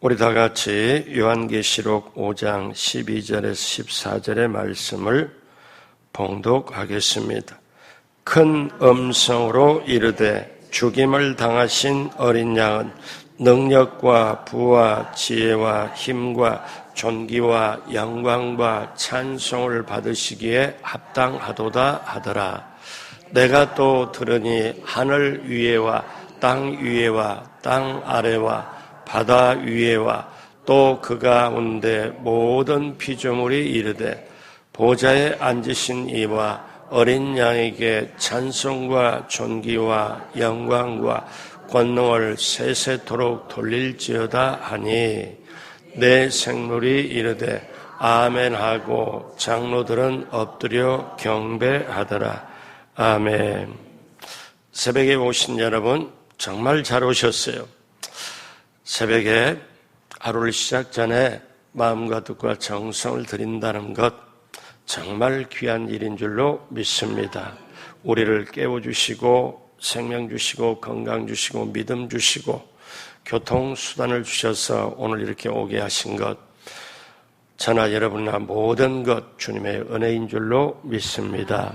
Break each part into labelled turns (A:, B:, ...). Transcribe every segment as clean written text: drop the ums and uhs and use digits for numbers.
A: 우리 다 같이 요한계시록 5장 12절에서 14절의 말씀을 봉독하겠습니다. 큰 음성으로 이르되 죽임을 당하신 어린 양은 능력과 부와 지혜와 힘과 존귀와 영광과 찬송을 받으시기에 합당하도다 하더라. 내가 또 들으니 하늘 위에와 땅 위에와 땅 아래와 바다 위에와 또 그 가운데 모든 피조물이 이르되 보좌에 앉으신 이와 어린 양에게 찬송과 존귀와 영광과 권능을 세세토록 돌릴지어다 하니 내 생물이 이르되 아멘 하고 장로들은 엎드려 경배하더라. 아멘. 새벽에 오신 여러분 정말 잘 오셨어요. 새벽에 하루를 시작 전에 마음과 뜻과 정성을 드린다는 것 정말 귀한 일인 줄로 믿습니다. 우리를 깨워주시고 생명 주시고 건강 주시고 믿음 주시고 교통수단을 주셔서 오늘 이렇게 오게 하신 것, 저나 여러분과 모든 것 주님의 은혜인 줄로 믿습니다.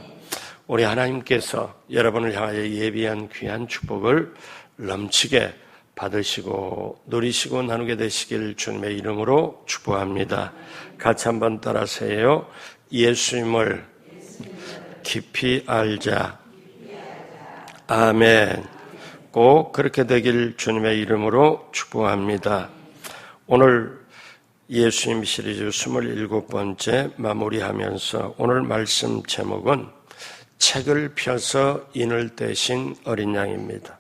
A: 우리 하나님께서 여러분을 향하여 예비한 귀한 축복을 넘치게 받으시고 누리시고 나누게 되시길 주님의 이름으로 축복합니다. 같이 한번 따라하세요. 예수님을 깊이 알자. 아멘. 꼭 그렇게 되길 주님의 이름으로 축복합니다. 오늘 예수님 시리즈 27번째 마무리하면서 오늘 말씀 제목은 책을 펴서 인을 떼신 어린 양입니다.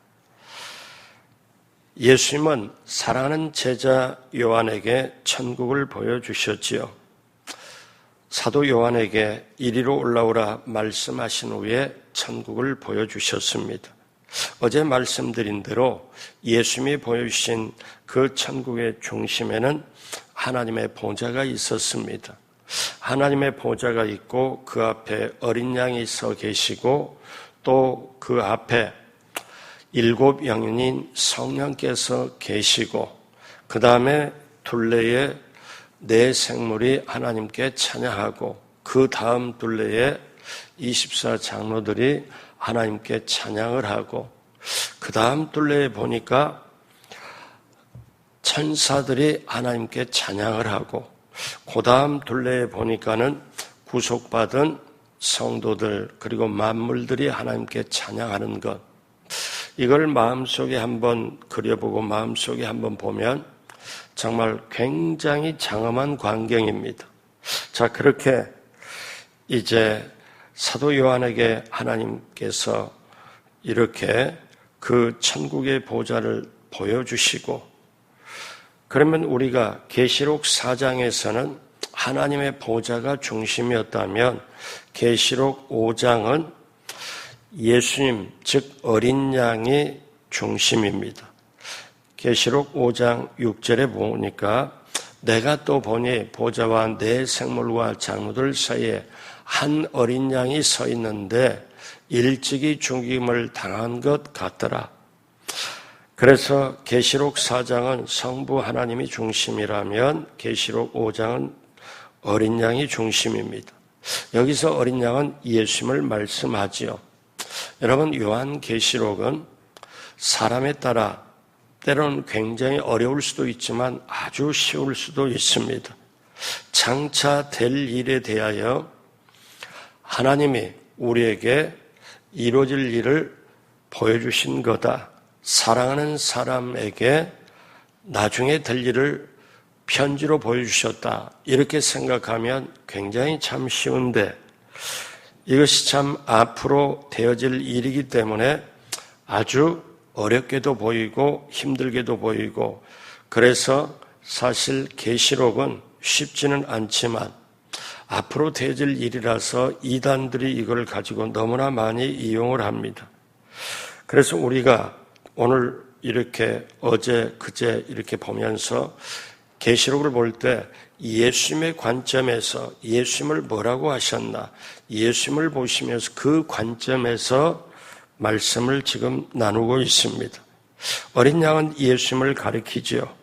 A: 예수님은 사랑하는 제자 요한에게 천국을 보여주셨지요. 사도 요한에게 이리로 올라오라 말씀하신 후에 천국을 보여주셨습니다. 어제 말씀드린 대로 예수님이 보여주신 그 천국의 중심에는 하나님의 보좌가 있었습니다. 하나님의 보좌가 있고 그 앞에 어린 양이 서 계시고 또 그 앞에 7 영혼인 성령께서 계시고 그 다음에 둘레에 네 생물이 하나님께 찬양하고 그 다음 둘레에 24 장로들이 하나님께 찬양을 하고 그 다음 둘레에 보니까 천사들이 하나님께 찬양을 하고 그 다음 둘레에 보니까는 구속받은 성도들 그리고 만물들이 하나님께 찬양하는 것, 이걸 마음속에 한번 그려보고 마음속에 한번 보면 정말 굉장히 장엄한 광경입니다. 자, 그렇게 이제 사도 요한에게 하나님께서 이렇게 그 천국의 보좌를 보여주시고, 그러면 우리가 계시록 4장에서는 하나님의 보좌가 중심이었다면 계시록 5장은 예수님, 즉 어린 양이 중심입니다. 계시록 5장 6절에 보니까 내가 또 보니 보좌와 네 생물과 장로들 사이에 한 어린 양이 서 있는데 일찍이 죽임을 당한 것 같더라. 그래서 계시록 4장은 성부 하나님이 중심이라면 계시록 5장은 어린 양이 중심입니다. 여기서 어린 양은 예수님을 말씀하지요. 여러분, 요한계시록은 사람에 따라 때로는 굉장히 어려울 수도 있지만 아주 쉬울 수도 있습니다. 장차 될 일에 대하여 하나님이 우리에게 이루어질 일을 보여주신 거다. 사랑하는 사람에게 나중에 될 일을 편지로 보여주셨다. 이렇게 생각하면 굉장히 참 쉬운데 이것이 참 앞으로 되어질 일이기 때문에 아주 어렵게도 보이고 힘들게도 보이고, 그래서 사실 계시록은 쉽지는 않지만 앞으로 되어질 일이라서 이단들이 이걸 가지고 너무나 많이 이용을 합니다. 그래서 우리가 오늘 이렇게 어제 그제 이렇게 보면서 계시록을 볼 때 예수님의 관점에서 예수님을 뭐라고 하셨나, 예수님을 보시면서 그 관점에서 말씀을 지금 나누고 있습니다. 어린 양은 예수님을 가리키죠.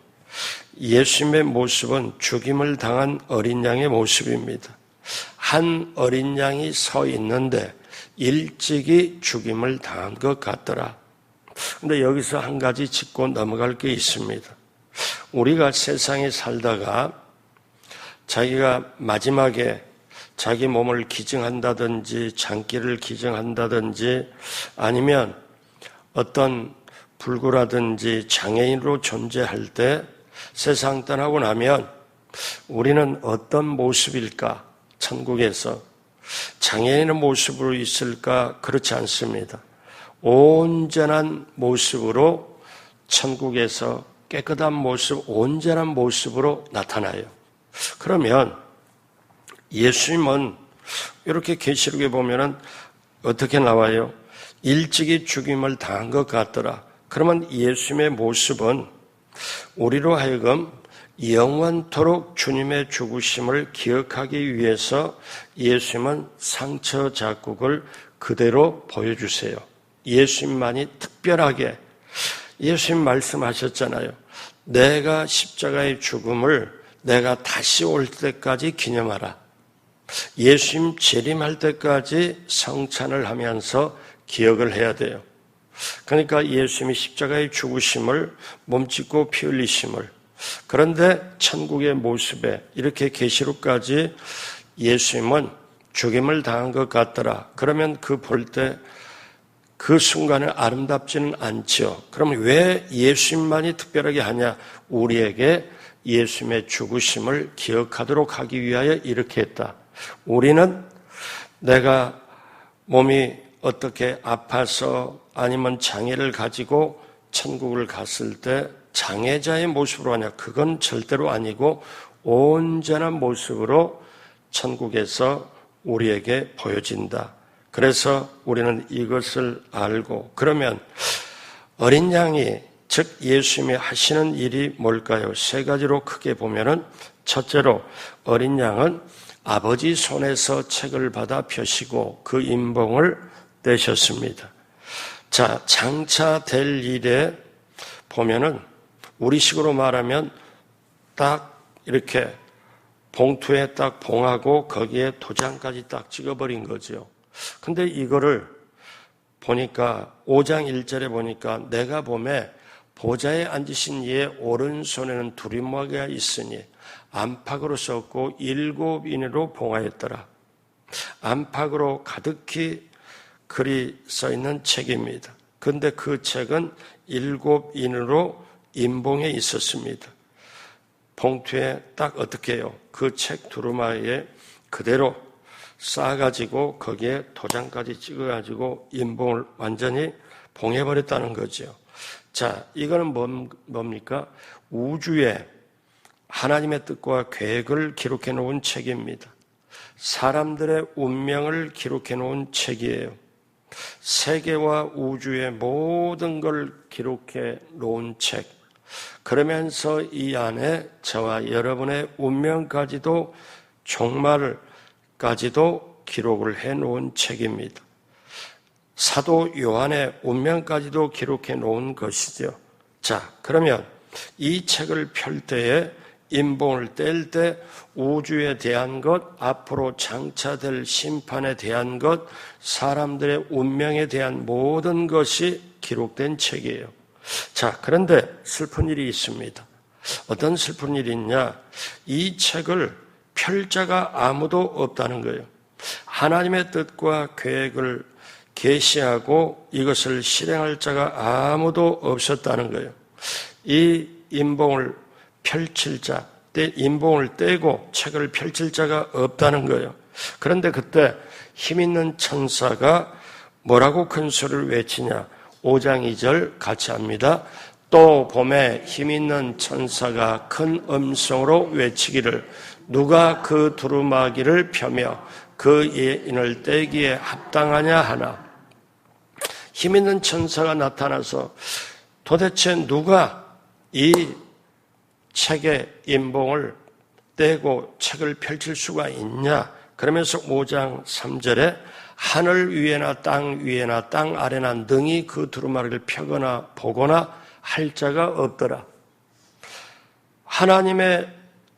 A: 예수님의 모습은 죽임을 당한 어린 양의 모습입니다. 한 어린 양이 서 있는데 일찍이 죽임을 당한 것 같더라. 그런데 여기서 한 가지 짚고 넘어갈 게 있습니다. 우리가 세상에 살다가 자기가 마지막에 자기 몸을 기증한다든지 장기를 기증한다든지 아니면 어떤 불구라든지 장애인으로 존재할 때 세상 떠나고 나면 우리는 어떤 모습일까? 천국에서 장애인의 모습으로 있을까? 그렇지 않습니다. 온전한 모습으로 천국에서 깨끗한 모습, 온전한 모습으로 나타나요. 그러면 예수님은 이렇게 계시록에 보면은 어떻게 나와요? 일찍이 죽임을 당한 것 같더라. 그러면 예수님의 모습은 우리로 하여금 영원토록 주님의 죽으심을 기억하기 위해서 예수님은 상처 자국을 그대로 보여주세요. 예수님만이 특별하게, 예수님 말씀하셨잖아요. 내가 십자가의 죽음을 내가 다시 올 때까지 기념하라. 예수님 재림할 때까지 성찬을 하면서 기억을 해야 돼요. 그러니까 예수님이 십자가의 죽으심을 몸짓고 피 흘리심을, 그런데 천국의 모습에 이렇게 계시록까지 예수님은 죽임을 당한 것 같더라. 그러면 그 볼 때 그 순간은 아름답지는 않죠. 그러면 왜 예수님만이 특별하게 하냐? 우리에게 예수님의 죽으심을 기억하도록 하기 위하여 이렇게 했다. 우리는 내가 몸이 어떻게 아파서 아니면 장애를 가지고 천국을 갔을 때 장애자의 모습으로 하냐? 그건 절대로 아니고 온전한 모습으로 천국에서 우리에게 보여진다. 그래서 우리는 이것을 알고, 그러면 어린 양이, 즉 예수님이 하시는 일이 뭘까요? 세 가지로 크게 보면은, 첫째로 어린 양은 아버지 손에서 책을 받아 펴시고 그 인봉을 떼셨습니다. 자, 장차 될 일에 보면은 우리식으로 말하면 딱 이렇게 봉투에 딱 봉하고 거기에 도장까지 딱 찍어버린 거죠. 근데 이거를 보니까 5장 1절에 보니까 내가 보매 보좌에 앉으신 이의 오른손에는 두루마기가 있으니 안팎으로 썼고 7인으로 봉하였더라. 안팎으로 가득히 글이 써있는 책입니다. 그런데 그 책은 7인으로 인봉해 있었습니다. 봉투에 딱 어떻게 해요? 그 책 두루마기에 그대로 쌓아가지고 거기에 도장까지 찍어가지고 인봉을 완전히 봉해버렸다는 거죠. 자, 이거는 뭡니까? 우주에 하나님의 뜻과 계획을 기록해 놓은 책입니다. 사람들의 운명을 기록해 놓은 책이에요. 세계와 우주의 모든 걸 기록해 놓은 책. 그러면서 이 안에 저와 여러분의 운명까지도 종말까지도 기록을 해 놓은 책입니다. 사도 요한의 운명까지도 기록해 놓은 것이죠. 자, 그러면 이 책을 펼 때에 인봉을 뗄 때 우주에 대한 것, 앞으로 장차될 심판에 대한 것, 사람들의 운명에 대한 모든 것이 기록된 책이에요. 자, 그런데 슬픈 일이 있습니다. 어떤 슬픈 일이 있냐? 이 책을 펼 자가 아무도 없다는 거예요. 하나님의 뜻과 계획을 계시하고 이것을 실행할 자가 아무도 없었다는 거예요. 이 인봉을 펼칠 자, 인봉을 떼고 책을 펼칠 자가 없다는 거예요. 그런데 그때 힘 있는 천사가 뭐라고 큰 소리를 외치냐? 5장 2절 같이 합니다. 또 봄에 힘 있는 천사가 큰 음성으로 외치기를 누가 그 두루마기를 펴며 그 인을 떼기에 합당하냐 하나. 힘 있는 천사가 나타나서 도대체 누가 이 책의 인봉을 떼고 책을 펼칠 수가 있냐? 그러면서 5장 3절에 하늘 위에나 땅 위에나 땅 아래나 능히 그 두루마기를 펴거나 보거나 할 자가 없더라. 하나님의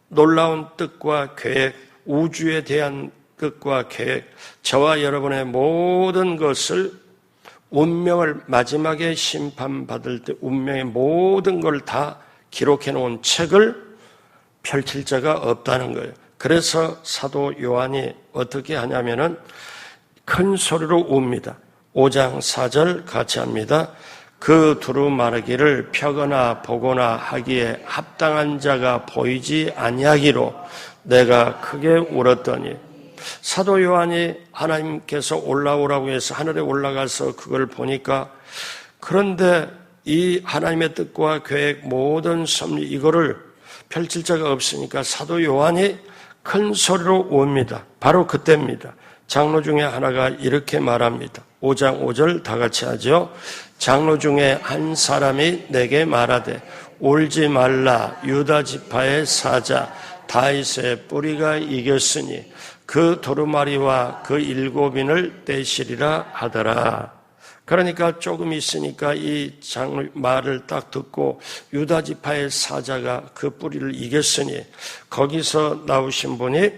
A: 놀라운 뜻과 계획, 우주에 대한 뜻과 계획, 저와 여러분의 모든 것을 운명을 마지막에 심판받을 때 운명의 모든 걸 다 기록해 놓은 책을 펼칠 자가 없다는 거예요. 그래서 사도 요한이 어떻게 하냐면은 큰 소리로 웁니다. 5장 4절 같이 합니다. 그 두루 마르기를 펴거나 보거나 하기에 합당한 자가 보이지 아니하기로 내가 크게 울었더니, 사도 요한이 하나님께서 올라오라고 해서 하늘에 올라가서 그걸 보니까, 그런데 이 하나님의 뜻과 계획 모든 섭리 이거를 펼칠 자가 없으니까 사도 요한이 큰 소리로 웁니다. 바로 그때입니다. 장로 중에 하나가 이렇게 말합니다. 5장 5절 다 같이 하죠. 장로 중에 한 사람이 내게 말하되 울지 말라, 유다 지파의 사자 다윗의 뿌리가 이겼으니 그 두루마리와 그 7인을 떼시리라 하더라. 그러니까 조금 있으니까 이 장로 말을 딱 듣고 유다 지파의 사자가 그 뿌리를 이겼으니 거기서 나오신 분이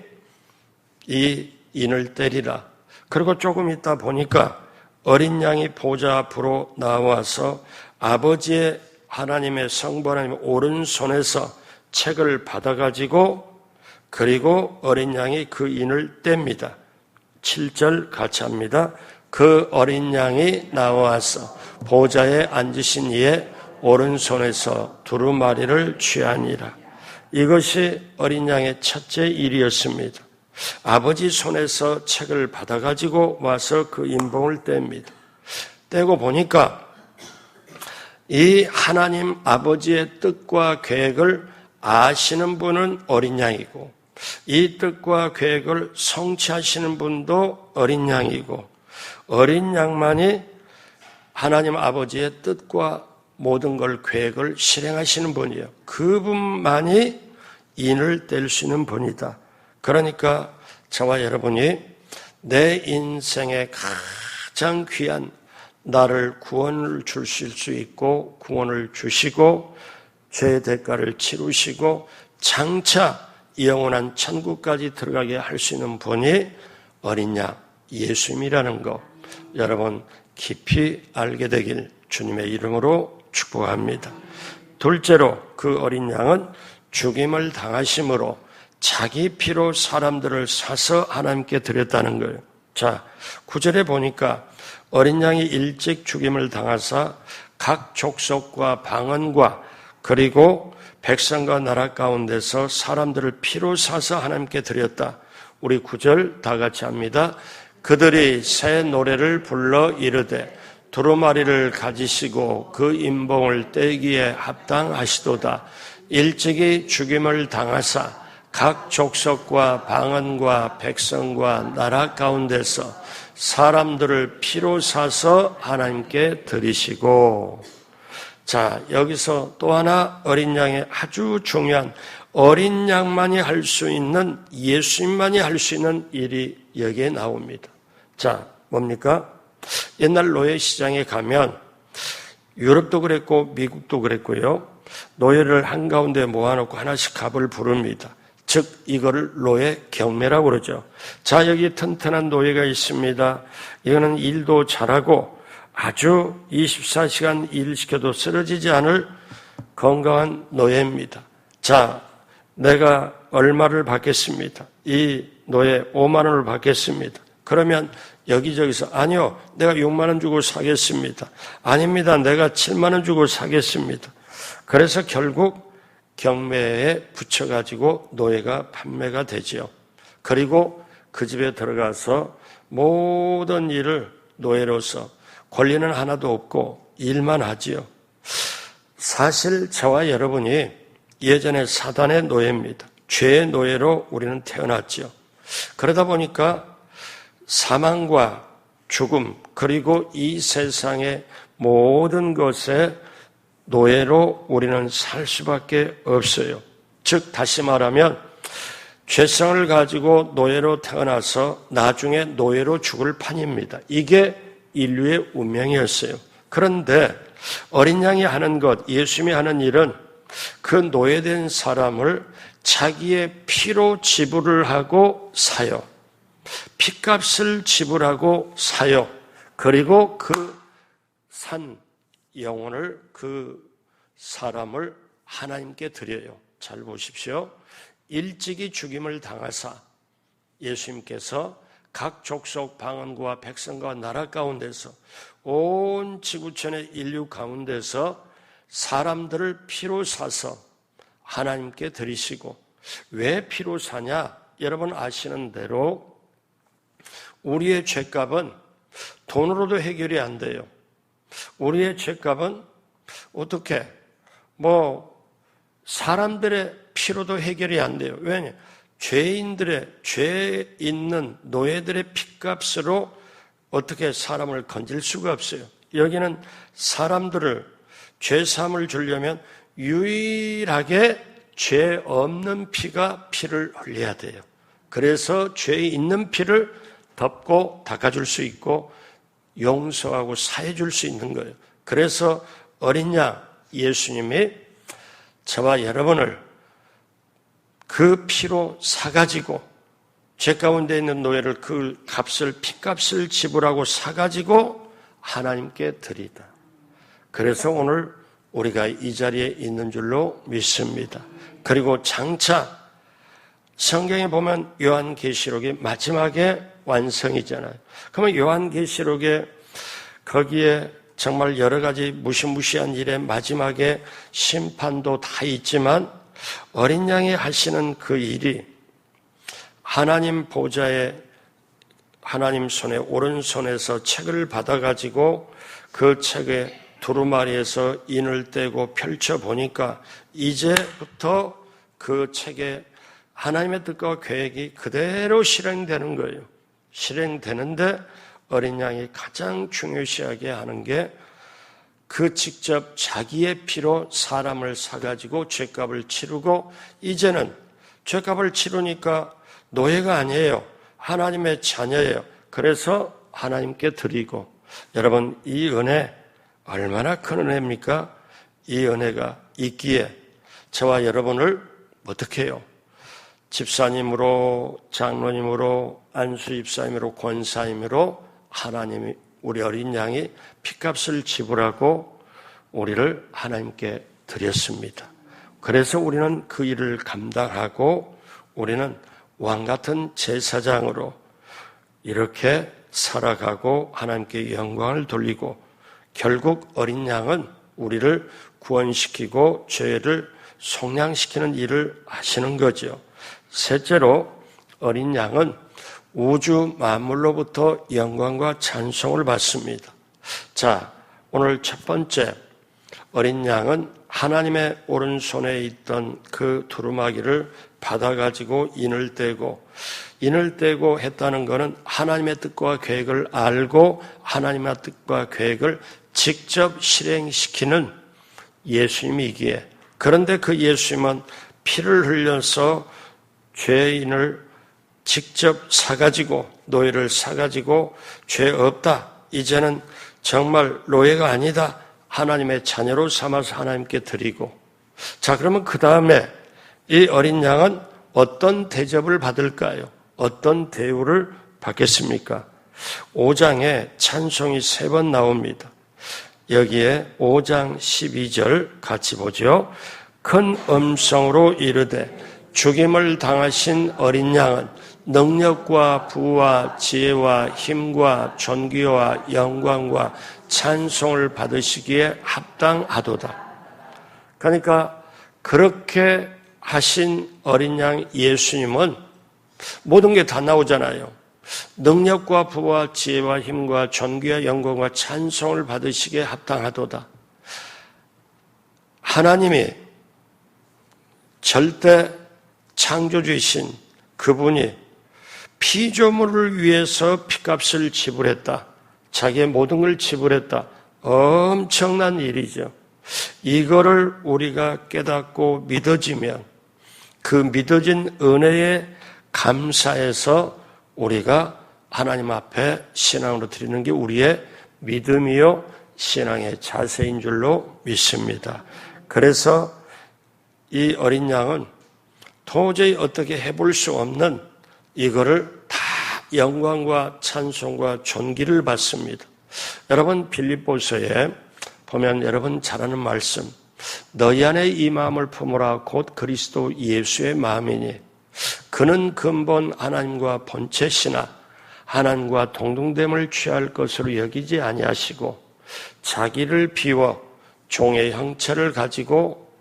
A: 이 인을 때리라. 그리고 조금 있다 보니까 어린 양이 보좌 앞으로 나와서 아버지의 하나님의 성부 하나님의 오른손에서 책을 받아가지고, 그리고 어린 양이 그 인을 뗍니다. 7절 같이 합니다. 그 어린 양이 나와서 보좌에 앉으신 이의 오른손에서 두루마리를 취하니라. 이것이 어린 양의 첫째 일이었습니다. 아버지 손에서 책을 받아가지고 와서 그 인봉을 뗍니다. 떼고 보니까 이 하나님 아버지의 뜻과 계획을 아시는 분은 어린 양이고, 이 뜻과 계획을 성취하시는 분도 어린 양이고, 어린 양만이 하나님 아버지의 뜻과 모든 걸 계획을 실행하시는 분이에요. 그분만이 인을 뗄 수 있는 분이다. 그러니까 저와 여러분이 내 인생의 가장 귀한 나를 구원을 주실 수 있고 구원을 주시고 죄의 대가를 치르시고 장차 영원한 천국까지 들어가게 할 수 있는 분이 어린 양 예수님이라는 거 여러분 깊이 알게 되길 주님의 이름으로 축복합니다. 둘째로 그 어린 양은 죽임을 당하심으로 자기 피로 사람들을 사서 하나님께 드렸다는 거예요. 자, 9절에 보니까 어린 양이 일찍 죽임을 당하사 각 족속과 방언과 그리고 백성과 나라 가운데서 사람들을 피로 사서 하나님께 드렸다. 우리 9절 다 같이 합니다. 그들이 새 노래를 불러 이르되 두루마리를 가지시고 그 인봉을 떼기에 합당하시도다. 일찍이 죽임을 당하사 각 족속과 방언과 백성과 나라 가운데서 사람들을 피로 사서 하나님께 드리시고. 자, 여기서 또 하나 어린 양의 아주 중요한 어린 양만이 할 수 있는, 예수님만이 할 수 있는 일이 여기에 나옵니다. 자, 뭡니까? 옛날 노예시장에 가면 유럽도 그랬고 미국도 그랬고요. 노예를 한가운데 모아놓고 하나씩 값을 부릅니다. 즉 이거를 노예 경매라고 그러죠. 자, 여기 튼튼한 노예가 있습니다. 이거는 일도 잘하고 아주 24시간 일시켜도 쓰러지지 않을 건강한 노예입니다. 자, 내가 얼마를 받겠습니다. 이 노예 5만 원을 받겠습니다. 그러면 여기저기서 아니요, 내가 6만 원 주고 사겠습니다. 아닙니다, 내가 7만 원 주고 사겠습니다. 그래서 결국 경매에 붙여가지고 노예가 판매가 되지요. 그리고 그 집에 들어가서 모든 일을 노예로서 권리는 하나도 없고 일만 하지요. 사실 저와 여러분이 예전에 사단의 노예입니다. 죄의 노예로 우리는 태어났지요. 그러다 보니까 사망과 죽음 그리고 이 세상의 모든 것에 노예로 우리는 살 수밖에 없어요. 즉 다시 말하면 죄성을 가지고 노예로 태어나서 나중에 노예로 죽을 판입니다. 이게 인류의 운명이었어요. 그런데 어린 양이 하는 것, 예수님이 하는 일은 그 노예된 사람을 자기의 피로 지불을 하고 사요. 피값을 지불하고 사요. 그리고 그 산 영혼을, 그 사람을 하나님께 드려요. 잘 보십시오. 일찍이 죽임을 당하사 예수님께서 각 족속 방언과 백성과 나라 가운데서 온 지구촌의 인류 가운데서 사람들을 피로 사서 하나님께 드리시고, 왜 피로 사냐? 여러분 아시는 대로 우리의 죄값은 돈으로도 해결이 안 돼요. 우리의 죄값은 어떻게 사람들의 피로도 해결이 안 돼요. 왜냐? 죄인들의, 죄 있는 노예들의 피값으로 어떻게 사람을 건질 수가 없어요. 여기는 사람들을 죄사함을 주려면 유일하게 죄 없는 피를 흘려야 돼요. 그래서 죄 있는 피를 덮고 닦아줄 수 있고 용서하고 사해줄 수 있는 거예요. 그래서 어린 양 예수님이 저와 여러분을 그 피로 사가지고, 죄 가운데 있는 노예를 그 값을, 피값을 지불하고 사가지고 하나님께 드리다. 그래서 오늘 우리가 이 자리에 있는 줄로 믿습니다. 그리고 장차 성경에 보면 요한계시록이 마지막에 완성이잖아요. 그러면 요한계시록에 거기에 정말 여러 가지 무시무시한 일의 마지막에 심판도 다 있지만 어린 양이 하시는 그 일이 하나님 보좌에, 하나님 손에, 오른손에서 책을 받아가지고 그 책에 두루마리에서 인을 떼고 펼쳐보니까 이제부터 그 책에 하나님의 뜻과 계획이 그대로 실행되는 거예요. 실행되는데 어린 양이 가장 중요시하게 하는 게 그 직접 자기의 피로 사람을 사가지고 죄값을 치르고, 이제는 죄값을 치르니까 노예가 아니에요. 하나님의 자녀예요. 그래서 하나님께 드리고, 여러분 이 은혜 얼마나 큰 은혜입니까? 이 은혜가 있기에 저와 여러분을 어떻게 해요? 집사님으로, 장로님으로, 안수집사님으로, 권사님으로 하나님이, 우리 어린 양이 피값을 지불하고 우리를 하나님께 드렸습니다. 그래서 우리는 그 일을 감당하고 우리는 왕같은 제사장으로 이렇게 살아가고 하나님께 영광을 돌리고, 결국 어린 양은 우리를 구원시키고 죄를 속량시키는 일을 하시는 거죠. 셋째로 어린 양은 우주 만물로부터 영광과 찬송을 받습니다. 자, 오늘 첫 번째, 어린 양은 하나님의 오른손에 있던 그 두루마기를 받아가지고 인을 떼고 했다는 것은 하나님의 뜻과 계획을 알고 하나님의 뜻과 계획을 직접 실행시키는 예수님이기에, 그런데 그 예수님은 피를 흘려서 죄인을 직접 사가지고, 노예를 사가지고 죄 없다, 이제는 정말 노예가 아니다, 하나님의 자녀로 삼아서 하나님께 드리고, 자, 그러면 그 다음에 이 어린 양은 어떤 대접을 받을까요? 어떤 대우를 받겠습니까? 5장에 찬송이 3번 나옵니다. 여기에 5장 12절 같이 보죠. 큰 음성으로 이르되 죽임을 당하신 어린 양은 능력과 부와 지혜와 힘과 존귀와 영광과 찬송을 받으시기에 합당하도다. 그러니까 그렇게 하신 어린 양 예수님은 모든 게 다 나오잖아요. 능력과 부와 지혜와 힘과 존귀와 영광과 찬송을 받으시기에 합당하도다. 하나님이 절대 창조주이신 그분이 피조물을 위해서 피값을 지불했다. 자기의 모든 걸 지불했다. 엄청난 일이죠. 이거를 우리가 깨닫고 믿어지면 그 믿어진 은혜에 감사해서 우리가 하나님 앞에 신앙으로 드리는 게 우리의 믿음이요 신앙의 자세인 줄로 믿습니다. 그래서 이 어린 양은 도저히 어떻게 해볼 수 없는 이거를 다 영광과 찬송과 존귀를 받습니다. 여러분 빌립보서에 보면 여러분 잘 아는 말씀, 너희 안에 이 마음을 품으라 곧 그리스도 예수의 마음이니 그는 근본 하나님과 본체시나 하나님과 동등됨을 취할 것으로 여기지 아니하시고 자기를 비워 종의 형체를 가지고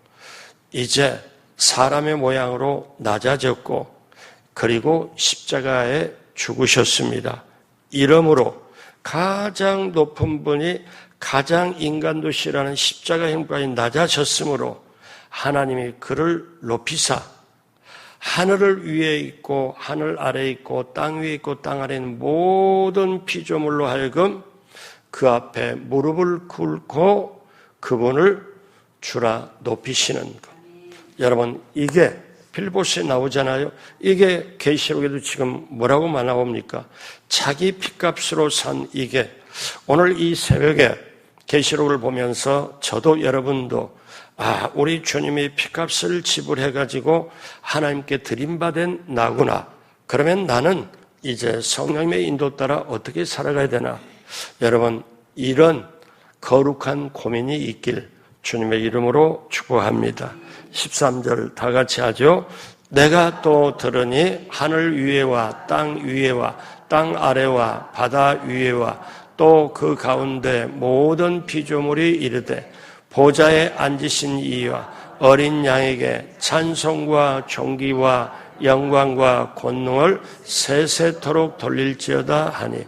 A: 이제 사람의 모양으로 낮아졌고 그리고 십자가에 죽으셨습니다. 이러므로 가장 높은 분이 가장 인간도시라는 십자가 형까지 낮아졌으므로 하나님이 그를 높이사 하늘을 위에 있고 하늘 아래에 있고 땅 위에 있고 땅 아래에 있는 모든 피조물로 하여금 그 앞에 무릎을 꿇고 그분을 주라 높이시는 것. 여러분 이게 빌립보서에 나오잖아요. 이게 계시록에도 지금 뭐라고 나옵니까? 자기 핏값으로 산 이게 오늘 이 새벽에 계시록을 보면서 저도 여러분도 우리 주님이 핏값을 지불해가지고 하나님께 드림받은 나구나. 그러면 나는 이제 성령님의 인도 따라 어떻게 살아가야 되나? 여러분 이런 거룩한 고민이 있길 주님의 이름으로 축복합니다. 13절 다 같이 하죠. 내가 또 들으니 하늘 위에와 땅 위에와 땅 아래와 바다 위에와 또 그 가운데 모든 피조물이 이르되 보좌에 앉으신 이와 어린 양에게 찬송과 존귀와 영광과 권능을 세세토록 돌릴지어다 하니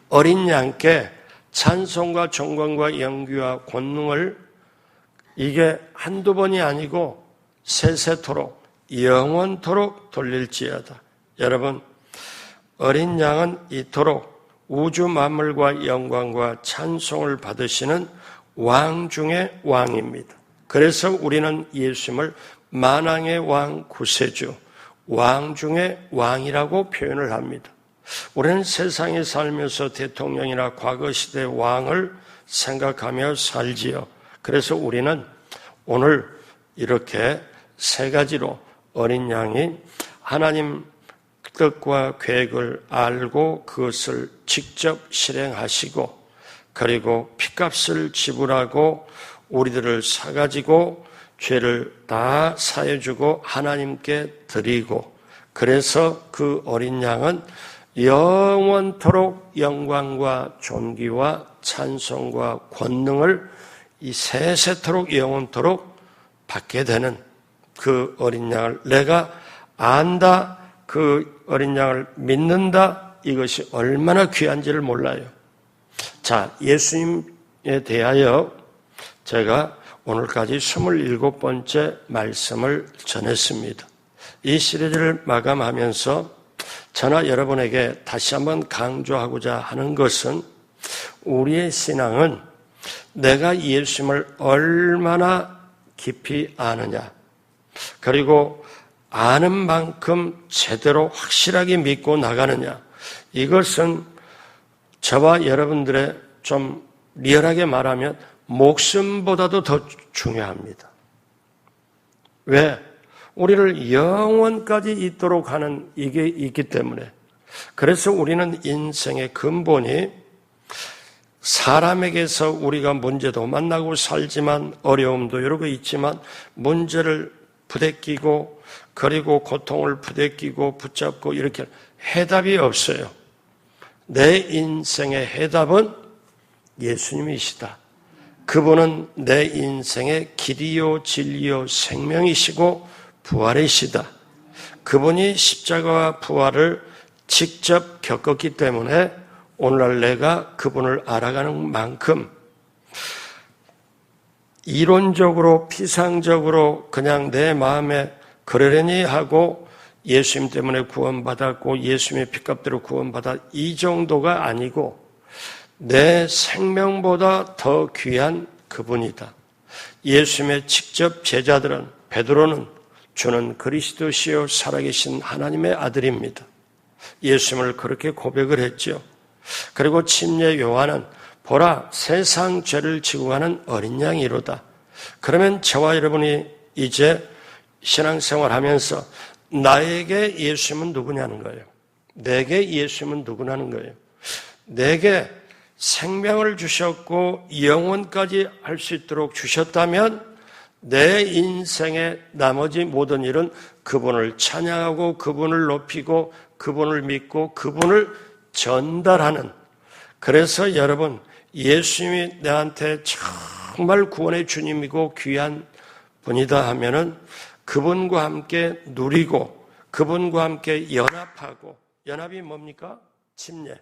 A: 어린 양께 찬송과 존광과 영귀와 권능을 이게 한두 번이 아니고 세세토록 영원토록 돌릴지어다. 여러분 어린 양은 이토록 우주 만물과 영광과 찬송을 받으시는 왕 중의 왕입니다. 그래서 우리는 예수님을 만왕의 왕 구세주, 왕 중의 왕이라고 표현을 합니다. 우리는 세상에 살면서 대통령이나 과거 시대 왕을 생각하며 살지요. 그래서 우리는 오늘 이렇게 세 가지로 어린 양이 하나님 뜻과 계획을 알고 그것을 직접 실행하시고 그리고 핏값을 지불하고 우리들을 사가지고 죄를 다 사해주고 하나님께 드리고 그래서 그 어린 양은 영원토록 영광과 존귀와 찬송과 권능을 이 세세토록 영원토록 받게 되는 그 어린 양을 내가 안다, 그 어린 양을 믿는다, 이것이 얼마나 귀한지를 몰라요. 자, 예수님에 대하여 제가 오늘까지 27번째 말씀을 전했습니다. 이 시리즈를 마감하면서 저나 여러분에게 다시 한번 강조하고자 하는 것은 우리의 신앙은 내가 예수님을 얼마나 깊이 아느냐, 그리고 아는 만큼 제대로 확실하게 믿고 나가느냐, 이것은 저와 여러분들의 좀 리얼하게 말하면 목숨보다도 더 중요합니다. 왜? 우리를 영원까지 있도록 하는 이게 있기 때문에. 그래서 우리는 인생의 근본이 사람에게서 우리가 문제도 만나고 살지만 어려움도 여러 개 있지만 문제를 부대끼고 그리고 고통을 부대끼고 붙잡고 이렇게 해답이 없어요. 내 인생의 해답은 예수님이시다. 그분은 내 인생의 길이요 진리요 생명이시고 부활이시다. 그분이 십자가와 부활을 직접 겪었기 때문에 오늘날 내가 그분을 알아가는 만큼 이론적으로 피상적으로 그냥 내 마음에 그러려니 하고 예수님 때문에 구원받았고 예수님의 피값대로 구원받아 이 정도가 아니고 내 생명보다 더 귀한 그분이다. 예수님의 직접 제자들은 베드로는 주는 그리스도시요 살아계신 하나님의 아들입니다. 예수님을 그렇게 고백을 했죠. 그리고 침례 요한은 보라 세상 죄를 지고 가는 어린 양이로다. 그러면 저와 여러분이 이제 신앙생활 하면서 나에게 예수님은 누구냐는 거예요. 내게 예수님은 누구냐는 거예요. 내게 생명을 주셨고 영원까지 할 수 있도록 주셨다면 내 인생의 나머지 모든 일은 그분을 찬양하고 그분을 높이고 그분을 믿고 그분을 전달하는, 그래서 여러분 예수님이 내한테 정말 구원의 주님이고 귀한 분이다 하면은 그분과 함께 누리고 그분과 함께 연합하고, 연합이 뭡니까? 침례.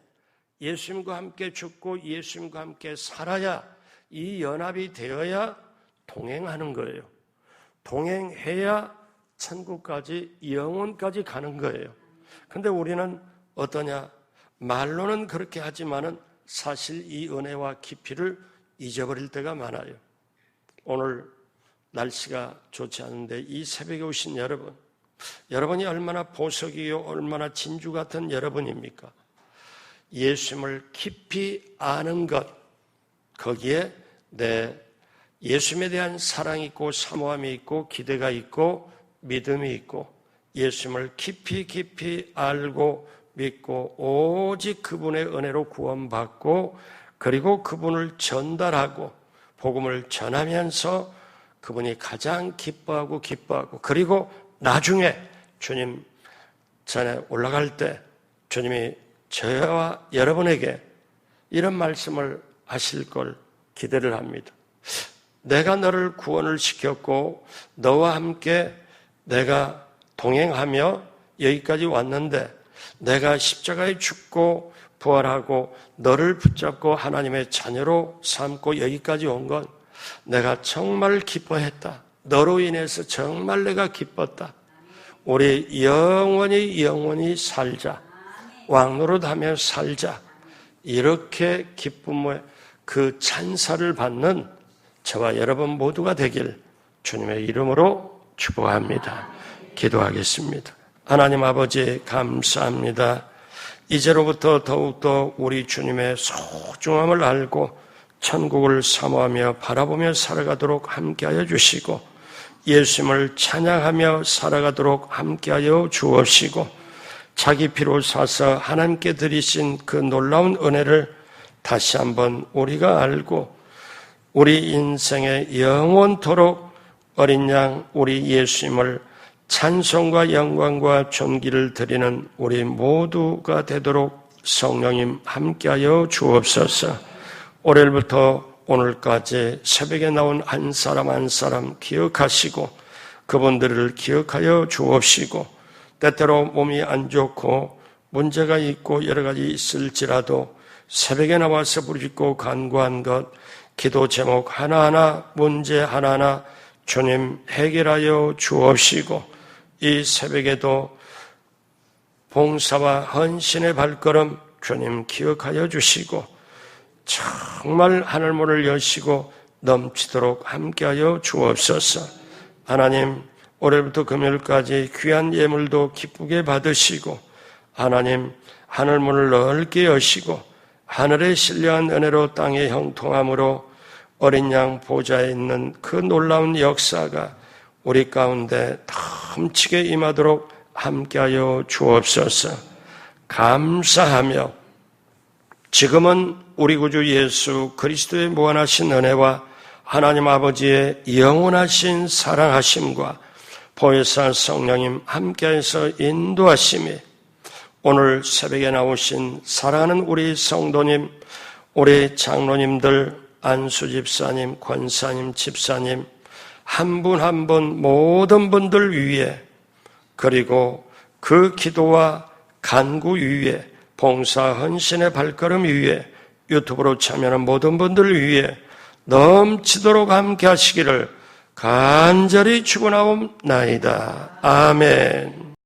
A: 예수님과 함께 죽고 예수님과 함께 살아야, 이 연합이 되어야 동행하는 거예요. 동행해야 천국까지, 영원까지 가는 거예요. 근데 우리는 어떠냐? 말로는 그렇게 하지만은 사실 이 은혜와 깊이를 잊어버릴 때가 많아요. 오늘 날씨가 좋지 않은데 이 새벽에 오신 여러분, 여러분이 얼마나 보석이요, 얼마나 진주 같은 여러분입니까? 예수님을 깊이 아는 것, 거기에 내 예수님에 대한 사랑이 있고 사모함이 있고 기대가 있고 믿음이 있고, 예수님을 깊이 알고 믿고 오직 그분의 은혜로 구원받고, 그리고 그분을 전달하고 복음을 전하면서 그분이 가장 기뻐하고 그리고 나중에 주님 전에 올라갈 때 주님이 저와 여러분에게 이런 말씀을 하실 걸 기대를 합니다. 내가 너를 구원을 시켰고 너와 함께 내가 동행하며 여기까지 왔는데, 내가 십자가에 죽고 부활하고 너를 붙잡고 하나님의 자녀로 삼고 여기까지 온 건 내가 정말 기뻐했다. 너로 인해서 정말 내가 기뻤다. 우리 영원히 살자. 왕노릇하며 살자. 이렇게 기쁨의 그 찬사를 받는 저와 여러분 모두가 되길 주님의 이름으로 축복합니다. 기도하겠습니다. 하나님 아버지 감사합니다. 이제로부터 더욱더 우리 주님의 소중함을 알고 천국을 사모하며 바라보며 살아가도록 함께하여 주시고, 예수님을 찬양하며 살아가도록 함께하여 주옵시고, 자기 피로 사서 하나님께 드리신 그 놀라운 은혜를 다시 한번 우리가 알고 우리 인생의 영원토록 어린 양 우리 예수님을 찬송과 영광과 존귀를 드리는 우리 모두가 되도록 성령님 함께하여 주옵소서. 올해부터 오늘까지 새벽에 나온 한 사람 한 사람 기억하시고 그분들을 기억하여 주옵시고, 때때로 몸이 안 좋고 문제가 있고 여러 가지 있을지라도 새벽에 나와서 부르짖고 간구한 것, 기도 제목 하나하나, 문제 하나하나 주님 해결하여 주옵시고, 이 새벽에도 봉사와 헌신의 발걸음 주님 기억하여 주시고, 정말 하늘문을 여시고 넘치도록 함께하여 주옵소서. 하나님, 올해부터 금요일까지 귀한 예물도 기쁘게 받으시고, 하나님 하늘문을 넓게 여시고 하늘의 신령한 은혜로 땅의 형통함으로 어린 양 보좌에 있는 그 놀라운 역사가 우리 가운데 넘치게 임하도록 함께하여 주옵소서. 감사하며 지금은 우리 구주 예수 그리스도의 무한하신 은혜와 하나님 아버지의 영원하신 사랑하심과 보혜사 성령님 함께해서 인도하심이, 오늘 새벽에 나오신 사랑하는 우리 성도님, 우리 장로님들, 안수 집사님, 권사님, 집사님 한 분 한 분 모든 분들 위에, 그리고 그 기도와 간구 위에, 봉사 헌신의 발걸음 위에, 유튜브로 참여하는 모든 분들 위에 넘치도록 함께 하시기를 간절히 축원하옵나이다. 아멘.